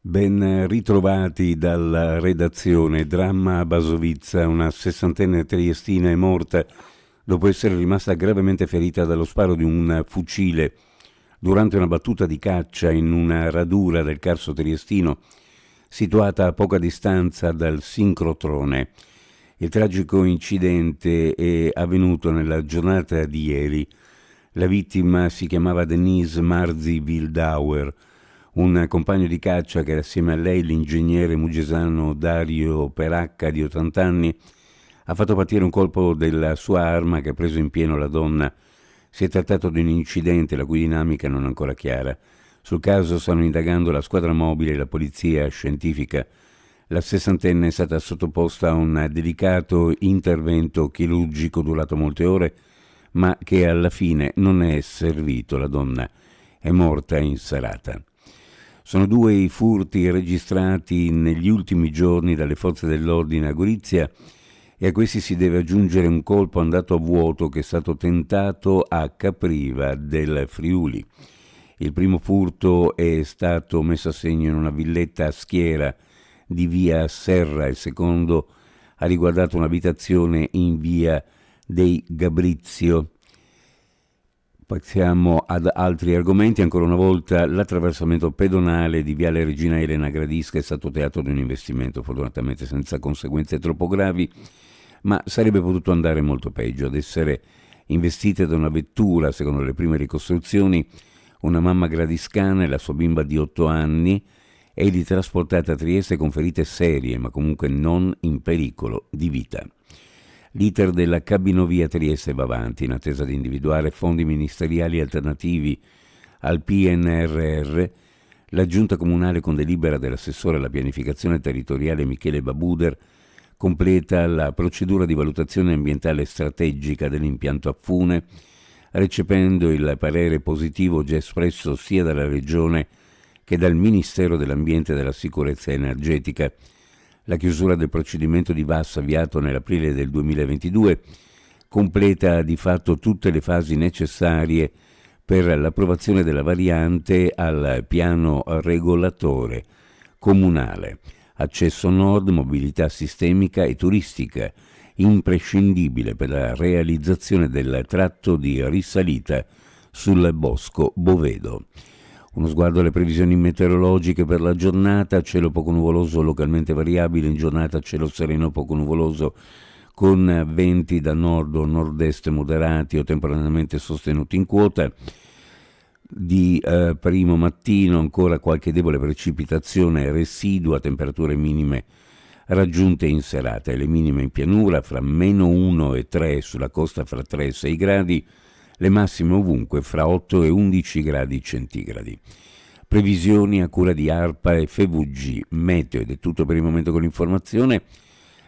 Ben ritrovati dalla redazione. Dramma a Basovizza, una sessantenne triestina è morta dopo essere rimasta gravemente ferita dallo sparo di un fucile durante una battuta di caccia in una radura del Carso triestino situata a poca distanza dal sincrotrone. Il tragico incidente è avvenuto nella giornata di ieri. La vittima si chiamava Denise Marzi Wildauer, un compagno di caccia che era assieme a lei l'ingegnere mugesano Dario Peracca di 80 anni ha fatto partire un colpo della sua arma che ha preso in pieno la donna. Si è trattato di un incidente la cui dinamica non è ancora chiara. Sul caso stanno indagando la squadra mobile e la polizia scientifica. La sessantenne è stata sottoposta a un delicato intervento chirurgico durato molte ore, ma che alla fine non è servito. La donna è morta in serata. Sono due i furti registrati negli ultimi giorni dalle forze dell'ordine a Gorizia e a questi si deve aggiungere un colpo andato a vuoto che è stato tentato a Capriva del Friuli. Il primo furto è stato messo a segno in una villetta a Schiera di via Serra, il secondo ha riguardato un'abitazione in via dei Gabrizio. Passiamo ad altri argomenti. Ancora una volta l'attraversamento pedonale di Viale Regina Elena Gradisca è stato teatro di un investimento, fortunatamente senza conseguenze troppo gravi, ma sarebbe potuto andare molto peggio. Ad essere investite da una vettura, secondo le prime ricostruzioni, una mamma gradiscana e la sua bimba di 8 anni, e li trasportata a Trieste con ferite serie, ma comunque non in pericolo di vita. L'iter della cabinovia Trieste va avanti in attesa di individuare fondi ministeriali alternativi al PNRR. La giunta comunale, con delibera dell'assessore alla pianificazione territoriale Michele Babuder, completa la procedura di valutazione ambientale strategica dell'impianto a Fune, recependo il parere positivo già espresso sia dalla Regione che dal Ministero dell'Ambiente e della Sicurezza Energetica. La chiusura del procedimento di VAS avviato nell'aprile del 2022 completa di fatto tutte le fasi necessarie per l'approvazione della variante al piano regolatore comunale. Accesso nord, mobilità sistemica e turistica, imprescindibile per la realizzazione del tratto di risalita sul Bosco Bovedo. Uno sguardo alle previsioni meteorologiche per la giornata: cielo poco nuvoloso, localmente variabile, in giornata cielo sereno poco nuvoloso, con venti da nord o nord-est moderati o temporaneamente sostenuti in quota. Di primo mattino ancora qualche debole precipitazione residua, temperature minime raggiunte in serata, e le minime in pianura fra meno 1 e 3, sulla costa fra 3 e 6 gradi, le massime ovunque fra 8 e 11 gradi centigradi. Previsioni a cura di ARPA e FVG Meteo. Ed è tutto per il momento con l'informazione.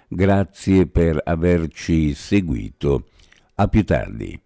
Grazie per averci seguito. A più tardi.